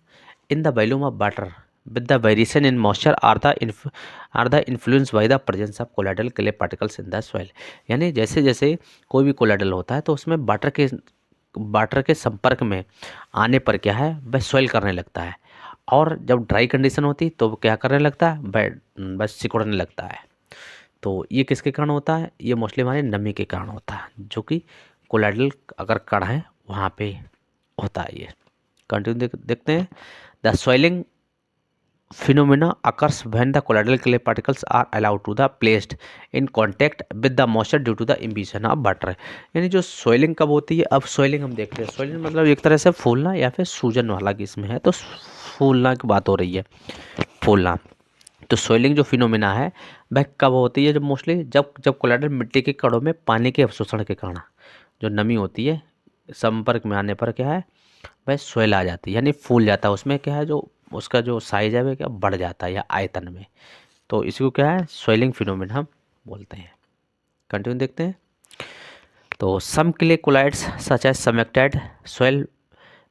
in the volume of water with the variation in moisture are the influenced by the presence of colloidal clay particles in the soil। यानी जैसे जैसे कोई भी कोलाइडल होता है तो उसमें वाटर के संपर्क में आने पर क्या है वह सॉइल करने लगता है, और जब ड्राई कंडीशन होती तो वो क्या करने लगता है, बस सिकुड़ने लगता है। तो ये किसके कारण होता है, ये मोस्टली हमारे नमी के कारण होता है, जो कि कोलाइडल अगर कण है वहाँ पे होता है ये। कंटिन्यू देखते हैं, the soiling phenomena occurs when the colloidal clay particles are allowed to the placed in contact with the moisture due to the imbibition of water। यानी जो सोइलिंग कब होती है, अब सोइलिंग हम देखते हैं, सोइलिंग मतलब एक तरह से फूलना या फिर सूजन वाला इसमें है, तो फूलना की बात हो रही है, फूलना। तो सोइलिंग जो फिनोमिना है वह कब होती है, जब मोस्टली जब कोलाइडल मिट्टी के कणों में पानी के अवशोषण के कारण जो नमी होती है संपर्क में आने पर क्या है वह सोइल आ जाती है, यानी फूल जाता है, उसमें क्या है जो उसका जो साइज है वह क्या बढ़ जाता है या आयतन में, तो इसी को क्या है सोइलिंग फिनोमेना हम बोलते हैं। कंटिन्यू देखते हैं, तो some clay colloids such as smectite soil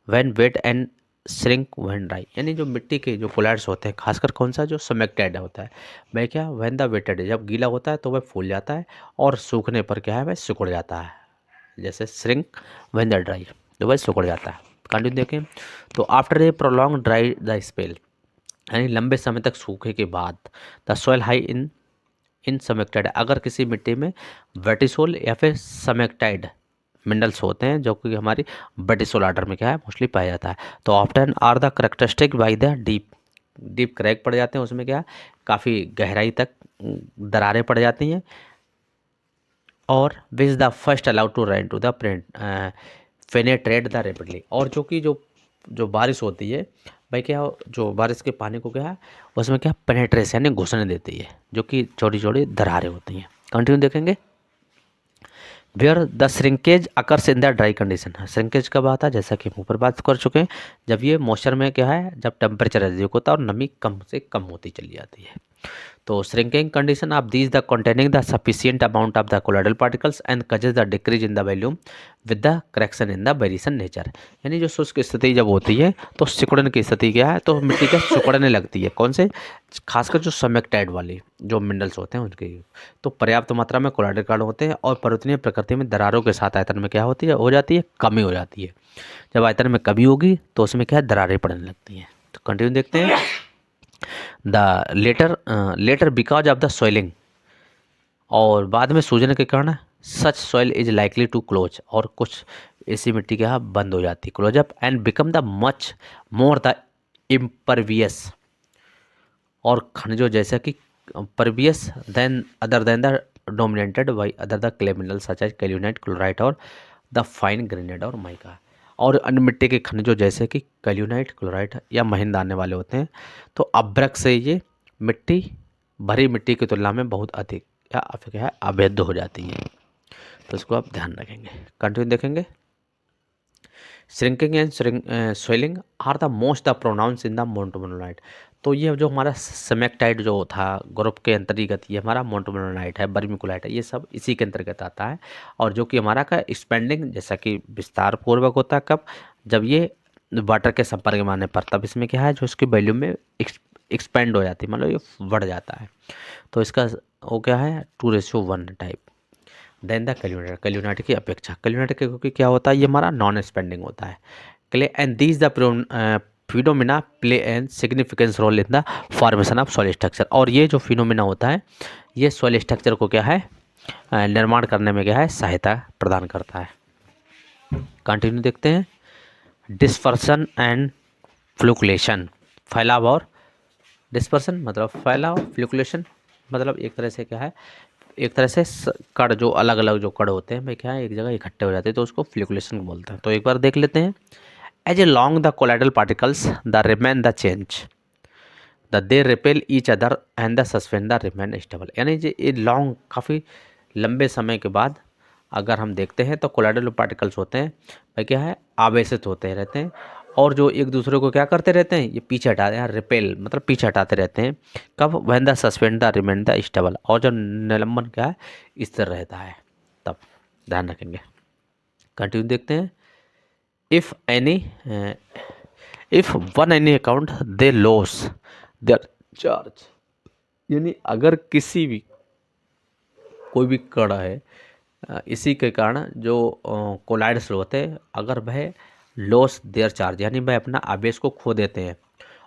when wet and shrink when dry. यानी जो मिट्टी के जो कोलाइड्स होते हैं, खासकर कौन सा जो समेक्टाइड होता है वह क्या व्हेन द वेटेड, जब गीला होता है तो वह फूल जाता है, और सूखने पर क्या है वह सिकुड़ जाता है, जैसे श्रिंक व्हेन द ड्राई, तो वह सिकुड़ जाता है। कंटिन्यू देखें, तो after a prolong dry the spell, यानी लंबे समय तक सूखे के बाद, द सॉइल हाई इन समेक्टाइड, अगर किसी मिट्टी में वर्टिसोल या फिर समेक्टाइड मिनरल्स होते हैं जो कि हमारी वर्टिसोल आर्डर में क्या है मोस्टली पाया जाता है, तो often are the characteristic by the deep crack पड़ जाते हैं, उसमें क्या काफ़ी गहराई तक दरारें पड़ जाती हैं, और which the first allowed to run to the penetrate the rapidly, और जो बारिश होती है भाई क्या जो बारिश के पानी को क्या है उसमें क्या पेनेट्रेस यानी घुसने देती है, जो कि छोटी छोटी दरारें होती हैं। कंटिन्यू देखेंगे, where the shrinkage occurs in the dry condition. Shrinkage कब आता है, जैसा कि हम ऊपर बात कर चुके हैं, जब ये मॉइस्चर में क्या है जब टेम्परेचर अधिक होता है और नमी कम से कम होती चली जाती है। तो shrinking condition of these the containing the sufficient amount of the colloidal particles and causes the decrease in the volume with the correction in the variation nature. यानी जो शुष्क स्थिति जब होती है तो सिकुड़न की स्थिति क्या है, तो मिट्टी का सिकुड़ने लगती है, कौन से खासकर जो समेक्टाइड वाली जो मिनरल्स होते हैं उनके, तो पर्याप्त मात्रा में कोलाइडल कण होते हैं, और पर्वतनीय प्रकृति में दरारों के साथ आयतन में क्या होती है हो जाती है कमी हो जाती है। जब आयतन में कमी होगी तो उसमें क्या है दरारें पड़ने लगती हैं। तो कंटिन्यू देखते हैं, the latter because of the swelling, और बाद में सूजन के कारण such soil is likely to close, और कुछ ऐसी मिट्टी के यहाँ बंद हो जाती है close up and become the much more the impervious, और खनिजों जैसा कि pervious than other than the dominated by other the clay mineral such as kaolinite chlorite और द फाइन ग्रेनाइट और माइका। और अन्य मिट्टी के खनिजों जैसे कि कैल्यूनाइट, क्लोराइट या महीन आने वाले होते हैं। तो अभ्रक से ये मिट्टी भरी मिट्टी की तुलना में बहुत अधिक या क्या है अवैध हो जाती है। तो इसको आप ध्यान रखेंगे। कंटिन्यू देखेंगे। Shrinking and swelling are the most the pronounce in the montmorillonite. तो ये जो हमारा सेमेक्टाइट जो था ग्रुप के अंतर्गत ये हमारा मोन्टमोनोनाइट है, बर्मिकुलाइट है, ये सब इसी के अंतर्गत आता है। और जो कि हमारा का एक्सपेंडिंग जैसा कि विस्तार पूर्वक होता है कब, जब ये वाटर के संपर्क में आने पर, तब इसमें क्या है जो इसकी वैल्यूम में एक्सपेंड हो जाती है, मतलब ये बढ़ जाता है। तो इसका वो क्या है 2:1 टाइप। देन द कैल्यूनाइट, कैल्यूनाइट की अपेक्षा कैल्यूनाइट के क्योंकि क्या होता है ये हमारा नॉन स्पेंडिंग होता है। Clay and these the phenomena play an significance role in the formation of soil structure. और ये जो फिनोमिना होता है ये सॉइल स्ट्रक्चर को क्या है निर्माण करने में क्या है सहायता प्रदान करता है। कंटिन्यू देखते हैं। डिस्पर्सन एंड फ्लुक्लेशन, फैलाव और डिस्पर्सन मतलब फैलाव, फ्लुक्लेशन मतलब एक तरह से क्या है, एक तरह से कण जो अलग अलग जो कण होते हैं भाई क्या है एक जगह इकट्ठे हो जाते हैं, तो उसको फ्लुक्लेशन बोलते हैं। तो एक बार देख लेते हैं। As a long the colloidal particles the remain the change the they repel each other and the suspend the remain stable. यानी ये लॉन्ग काफ़ी लंबे समय के बाद अगर हम देखते हैं तो कोलाइडल पार्टिकल्स होते हैं भाई क्या है आवेशित होते रहते हैं, और जो एक दूसरे को क्या करते रहते हैं ये पीछे हटाते हैं, रिपेल मतलब पीछे हटाते रहते हैं। कब when the suspend the remain the stable, और जो निलंबन क्या है स्थिर रहता है तब। ध्यान रखेंगे। कंटिन्यू देखते हैं। If any if one any account they loss their charge, यानी अगर किसी भी कोई भी कण है इसी के कारण जो कोलाइड्स होते हैं अगर वह लॉस देयर चार्ज यानी वह अपना आवेश को खो देते हैं,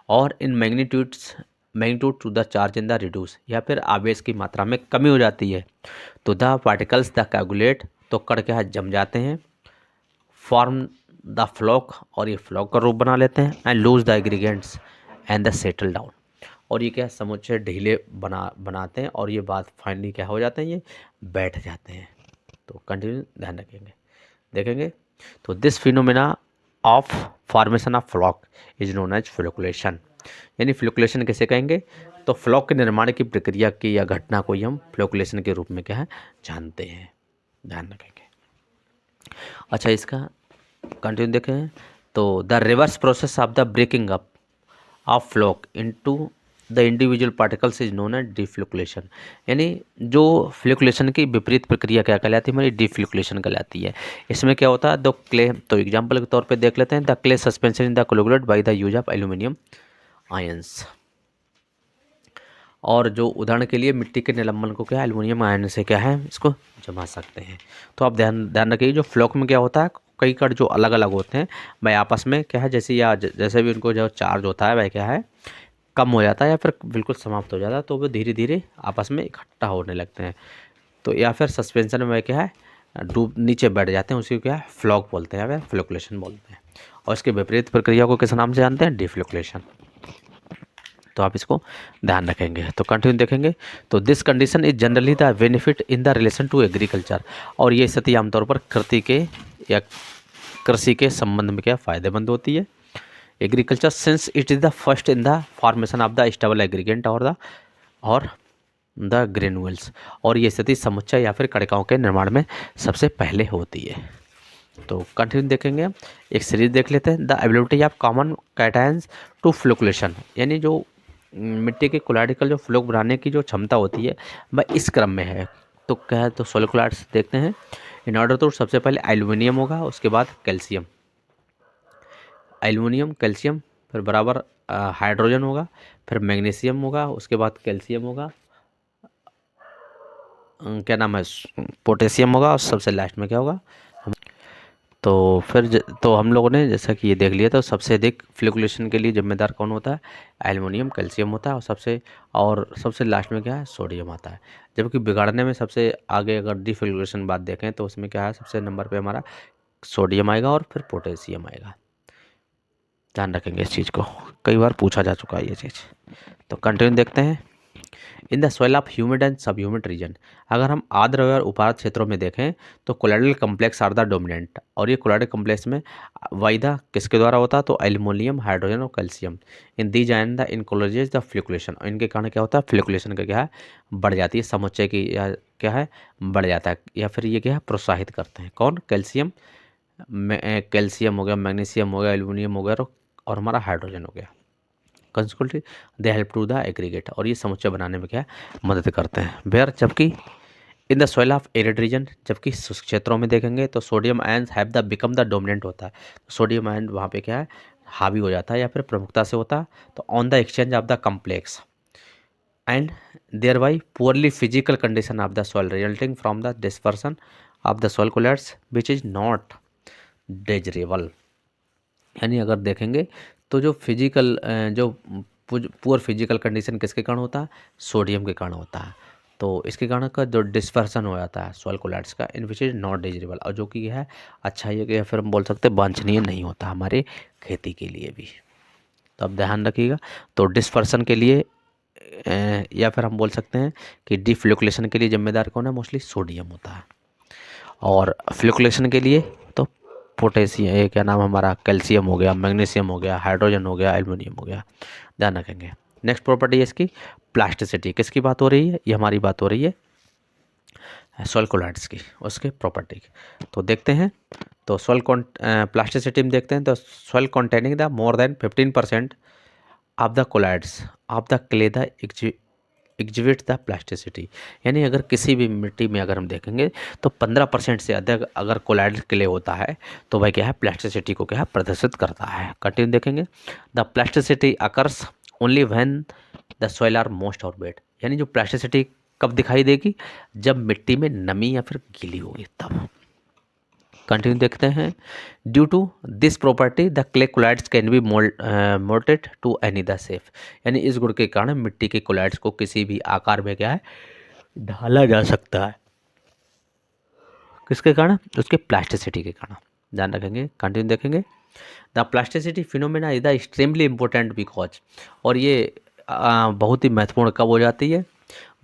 और in magnitude to the charge in the reduce, या फिर आवेश की मात्रा में कमी हो जाती है, तो द पार्टिकल्स द कोगुलेट, तो कण क्या है जम जाते हैं, फॉर्म द फ्लॉक, और ये फ्लॉक का रूप बना लेते हैं, and lose the aggregates and the settle down, और ये क्या समुच्चय ढीले बनाते हैं, और ये बात फाइनली क्या हो जाते हैं ये बैठ जाते हैं। तो कंटिन्यू ध्यान रखेंगे देखेंगे। तो this phenomena of formation of floc is known as flocculation, यानी फ्लोकुलेशन कैसे कहेंगे, तो फ्लॉक के निर्माण की प्रक्रिया की या घटना को ही हम फ्लोकुलेशन के रूप में क्या है जानते हैं। ध्यान रखेंगे। अच्छा इसका कंटिन्यू देखें। तो the reverse process of the breaking up of floc into the individual particles is known as deflocculation, यानी जो फ्लुकुलेशन की विपरीत प्रक्रिया क्या कहलाती है हमारी डिफ्लुकुलेशन कहलाती है। इसमें क्या होता है दो क्ले, तो एग्जांपल के तौर पे देख लेते हैं। The clay suspension in the coagulate by the use of aluminium ions, और जो उदाहरण के लिए मिट्टी के निलंबन को क्या एल्यूमिनियम आयन से क्या है इसको जमा सकते हैं। तो आप ध्यान रखिए जो फ्लॉक में क्या होता है कई कण जो अलग अलग होते हैं वह आपस में क्या है जैसे या जैसे भी उनको जो चार्ज होता है वह क्या है कम हो जाता है या फिर बिल्कुल समाप्त हो जाता है, तो वो धीरे धीरे आपस में इकट्ठा होने लगते हैं। तो या फिर सस्पेंशन में क्या है डूब नीचे बैठ जाते हैं, उसी को क्या है फ्लॉक बोलते हैं या फ्लुकुलेशन बोलते हैं। और इसके विपरीत प्रक्रिया को किस नाम से जानते हैं डिफ्लुकुलेशन। तो आप इसको ध्यान रखेंगे। तो कंटिन्यू देखेंगे। तो this condition is generally the benefit in the relation to agriculture, और ये स्थिति आमतौर पर कृषि के या कृषि के संबंध में क्या फ़ायदेमंद होती है। Agriculture since it is the first in the formation of the stable एग्रीगेंट और द ग्रेनुअल्स, और ये स्थिति समुच्चय या फिर कणिकाओं के निर्माण में सबसे पहले होती है। तो कंटिन्यू देखेंगे। एक सीरीज देख लेते हैं। The ability of common cations to flocculation, यानी जो मिट्टी के कोलाइडिकल जो फ्लूक बनाने की जो क्षमता होती है वह इस क्रम में है। तो क्या है तो सोलिकुलाइड्स देखते हैं। इन ऑर्डर तो सबसे पहले एल्युमिनियम होगा, उसके बाद कैल्शियम, एल्युमिनियम कैल्शियम, फिर बराबर हाइड्रोजन होगा, फिर मैग्नीशियम होगा, उसके बाद कैल्शियम होगा, क्या नाम है पोटेशियम होगा, और सबसे लास्ट में क्या होगा। तो फिर तो हम लोगों ने जैसा कि ये देख लिया तो सबसे अधिक फ्लुकुलेशन के लिए जिम्मेदार कौन होता है एल्युमिनियम कैल्शियम होता है, और सबसे लास्ट में क्या है सोडियम आता है। जबकि बिगाड़ने में सबसे आगे अगर डिफ्लुकुलेशन बात देखें तो उसमें क्या है सबसे नंबर पे हमारा सोडियम आएगा और फिर पोटेशियम आएगा। ध्यान रखेंगे इस चीज़ को, कई बार पूछा जा चुका है ये चीज़। तो कंटिन्यू देखते हैं। In the soil of humid and sub humid region, अगर हम आर्द्र और उपार्द्र क्षेत्रों में देखें तो colloidal complex are the dominant, और ये कोलाइडल कम्प्लेक्स में वायदा किसके द्वारा होता है, तो एल्यूमिनियम, हाइड्रोजन और calcium, in these and the इनकोलॉजीज द फ्लूक्लेशन, इनके कारण क्या होता है, फ्लूक्लेशन का क्या है, बढ़ जाती है, समुच्चय की या क्या है, बढ़ जाता है, या फिर ये क्या है, प्रोत्साहित करते हैं, कौन, कैल्शियम, कैल्शियम हो गया, मैग्नीशियम हो गया, एल्यूमिनियम हो गया और हमारा हाइड्रोजन हो गया, consequently they help to the aggregate, और ये समुच्चय बनाने में क्या है, मदद करते हैं। वेयर, जबकि इन the soil of arid region, जबकि शुष्क क्षेत्रों में देखेंगे तो sodium ions have the become the dominant होता है, सोडियम आयन वहाँ पे क्या है, हावी हो जाता है या फिर प्रमुखता से होता है, तो on the exchange of the complex and thereby poorly physical condition of the soil resulting from the dispersion of the soil colloids which is not desirable, यानी अगर देखेंगे तो जो फिजिकल जो पुअर फिजिकल कंडीशन किसके कारण होता है, सोडियम के कारण होता है, तो इसके कारण का जो डिस्पर्सन हो जाता है सॉइल कोलैट्स का, इन विच इज नॉट डिजरेबल, और जो कि है अच्छा ये कि फिर हम बोल सकते हैं वांछनीय नहीं होता हमारे खेती के लिए भी, तो अब ध्यान रखिएगा। तो डिस्पर्सन के लिए या फिर हम बोल सकते हैं कि डिफ्लोकुलेशन के लिए जिम्मेदार कौन है, मोस्टली सोडियम होता है, और फ्लोकुलेशन के लिए तो पोटेशियम, ये क्या नाम हमारा, कैल्शियम हो गया, मैग्नीशियम हो गया, हाइड्रोजन हो गया, एल्युमिनियम हो गया, ध्यान रखेंगे। नेक्स्ट प्रॉपर्टी है इसकी प्लास्टिसिटी, किसकी बात हो रही है, ये हमारी बात हो रही है सॉइल कोलैट्स की, उसके प्रॉपर्टी की, तो देखते हैं। तो सॉइल प्लास्टिसिटी में देखते हैं तो soil containing the more than 15% of the colloids of the clay the exhibit the plasticity, यानी अगर किसी भी मिट्टी में अगर हम देखेंगे तो 15% से अधिक अगर कोलाइडल क्ले होता है तो वह क्या है, प्लास्टिसिटी को क्या है, प्रदर्शित करता है। कंटिन्यू देखेंगे, the plasticity occurs only when the soil are most और वेट, यानी जो प्लास्टिसिटी कब दिखाई देगी, जब मिट्टी में नमी या फिर गीली होगी तब। कंटिन्यू देखते हैं, due to this property the clay colloids can be moulded to any the shape, यानी इस गुण के कारण मिट्टी के कोलाइड्स को किसी भी आकार में क्या है, ढाला जा सकता है, किसके कारण, उसके प्लास्टिसिटी के कारण, ध्यान रखेंगे। कंटिन्यू देखेंगे, the plasticity phenomena is the extremely important because, और ये बहुत ही महत्वपूर्ण कब हो जाती है,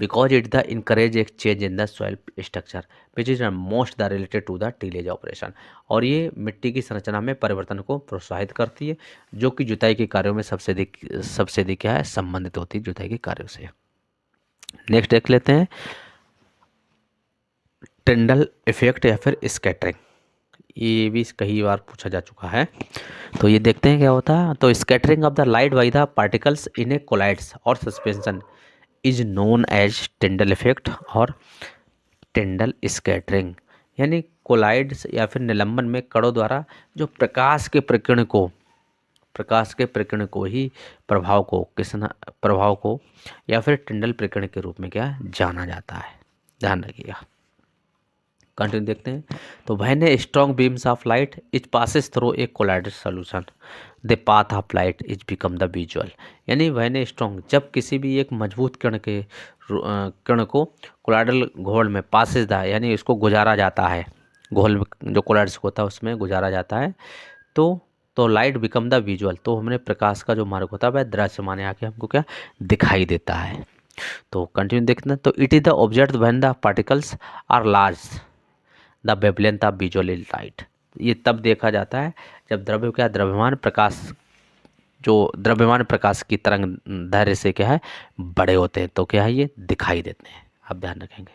बिकॉज इट द इनकरेज एक change in the soil structure which is most the related to the tillage operation, और ये मिट्टी की संरचना में परिवर्तन को प्रोत्साहित करती है, जो कि जुताई के कार्यों में सबसे अधिक क्या है, संबंधित होती है जुताई के कार्यों से। नेक्स्ट देख लेते हैं टिंडल इफेक्ट या फिर स्कैटरिंग, ये भी कई बार पूछा जा चुका है, तो ये देखते हैं क्या होता है। तो scattering of the light by the particles in a colloids और suspension is known as Tyndall effect और टिंडल स्कैटरिंग, यानी कोलाइड्स या फिर निलंबन में कणों द्वारा जो प्रकाश के प्रकीर्ण को ही प्रभाव को या फिर टिंडल प्रकीर्ण के रूप में क्या जाना जाता है, ध्यान रखिएगा। कंटिन्यू देखते हैं, तो when a strong beams of light is passes through a colloidal solution the path of light is become the visual, यानी व्हेन ए स्ट्रॉन्ग, जब किसी भी एक मजबूत किरण को कोलाइडल घोल में पासिस द, यानी इसको गुजारा जाता है, घोल जो कोलाइड्स होता है उसमें गुजारा जाता है, तो लाइट बिकम द विजुअल, तो हमने प्रकाश का जो मार्ग होता है वह दृश्यमान आके हमको क्या दिखाई देता है। तो कंटिन्यू देखते हैं, तो it is the object when the particles are large the wavelength of visual light, ये तब देखा जाता है जब द्रव्यमान प्रकाश की तरंग दैर्घ्य से क्या है, बड़े होते हैं, तो क्या है, ये दिखाई देते हैं, आप ध्यान रखेंगे।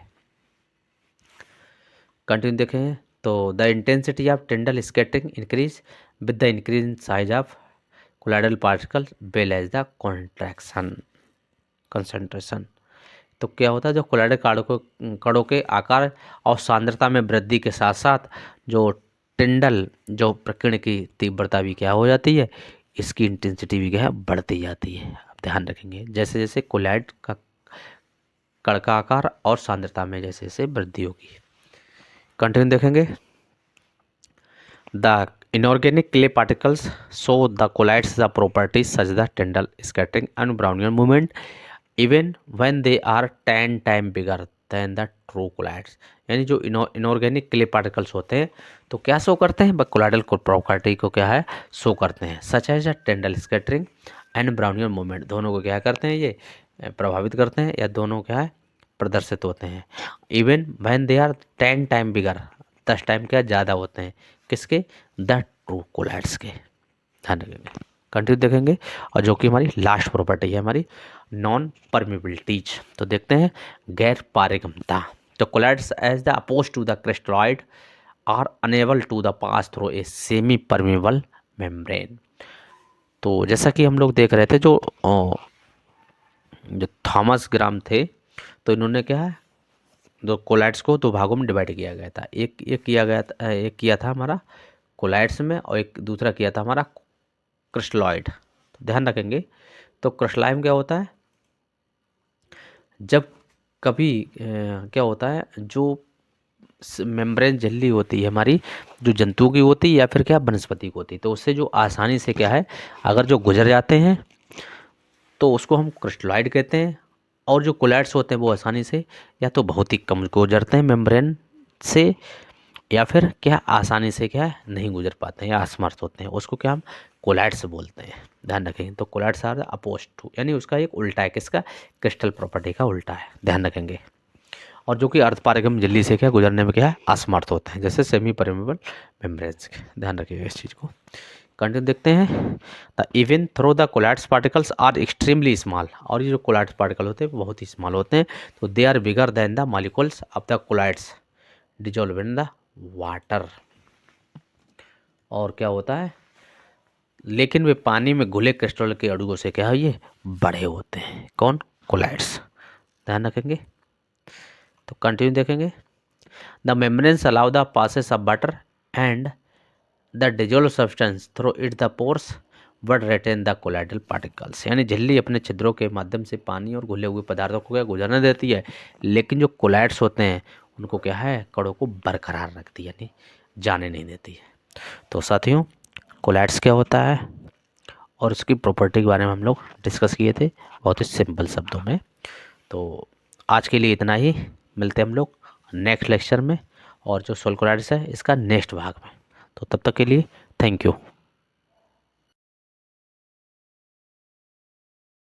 कंटिन्यू देखें, तो the intensity of Tyndall scattering increase with the increase in size of colloidal particle well as the concentration, तो क्या होता है, जो कोलाइडल कणों के आकार और सांद्रता में वृद्धि के साथ साथ जो टिंडल जो प्रकीर्ण की तीव्रता भी क्या हो जाती है, इसकी इंटेंसिटी भी क्या है, बढ़ती जाती है, आप ध्यान रखेंगे। जैसे जैसे कोलाइड का कण का आकार और सांद्रता में जैसे जैसे वृद्धि होगी। कंटिन्यू देखेंगे, the inorganic clay particles show the colloids the properties such the Tyndall scattering and Brownian movement even when they are 10 time bigger than the true colloids, यानी जो इनऑर्गेनिक क्ले पार्टिकल्स होते हैं तो क्या शो करते हैं, colloidal को property को क्या है, शो करते हैं, such as a Tyndall scattering and Brownian movement, दोनों को क्या करते हैं, ये प्रभावित करते हैं या दोनों क्या है प्रदर्शित होते हैं। Even when they are 10 time bigger, 10 time क्या ज़्यादा होते हैं किसके, द ट्रू कोलाइड्स के। ध्यान रखेंगे, कंटिन्यू देखेंगे। और जो कि हमारी लास्ट प्रॉपर्टी है हमारी नॉन परमिबिलिटीज, तो देखते हैं गैर पारगम्यता। तो colloids as the oppose to the crystalloid are unable to the pass through a semi permeable membrane. तो जैसा कि हम लोग देख रहे थे, जो थॉमस ग्राम थे, तो इन्होंने क्या है दो कोलाइड्स को दो भागों में डिवाइड किया गया था। एक किया गया था, एक किया था हमारा कोलाइड्स में और एक दूसरा किया था हमारा क्रिस्टलॉइड। तो ध्यान रखेंगे, तो क्रिस्टलाइम क्या होता है, जब कभी क्या होता है जो मेम्ब्रेन झिल्ली होती है हमारी, जो जंतु की होती है या फिर क्या वनस्पति की होती है, तो उससे जो आसानी से क्या है अगर जो गुजर जाते हैं तो उसको हम क्रिस्टलॉइड कहते हैं। और जो कोलाइड्स होते हैं वो आसानी से या तो बहुत ही कम गुजरते हैं मेम्ब्रेन से, या फिर क्या आसानी से क्या है नहीं गुजर पाते हैं या असमर्थ होते हैं, उसको क्या हम कोलाइड्स बोलते हैं। ध्यान रखेंगे, तो कोलाइड्स आर अपोज टू, यानी उसका एक उल्टा है, किसका, क्रिस्टल प्रॉपर्टी का उल्टा है। ध्यान रखेंगे। और जो कि अर्धपारगम झिल्ली से क्या गुजरने में क्या है असमर्थ होते हैं, जैसे सेमी परमेबल मेम्ब्रेन्स के। ध्यान रखिएगा इस चीज़ को। कंटिन्यू देखते हैं। The even though the colloids particles are extremely small, और ये जो कोलाइड्स पार्टिकल होते हैं बहुत ही स्मॉल होते हैं, तो they are bigger than the molecules of the colloids dissolve in the water. और क्या होता है, लेकिन वे पानी में घुले क्रिस्टल के अणुओं से क्या है ये बड़े होते हैं, कौन, कोलाइड्स। ध्यान रखेंगे, तो कंटिन्यू देखेंगे। The membranes allow the passes of water and the dissolve substance through it the pores but retain the colloidal particles, यानी झिल्ली अपने छिद्रों के माध्यम से पानी और घुले हुए पदार्थों को क्या गुजरने देती है, लेकिन जो कोलाइड्स होते हैं उनको क्या है कणों को बरकरार रखती है, यानी जाने नहीं देती है। तो साथियों, कोलाइड्स क्या होता है और उसकी प्रॉपर्टी के बारे में हम लोग डिस्कस किए थे बहुत ही सिंपल शब्दों में। तो आज के लिए इतना ही, मिलते हैं हम लोग नेक्स्ट लेक्चर में और जो सोल कोलाइड्स है इसका नेक्स्ट भाग में। तो तब तक के लिए थैंक यू।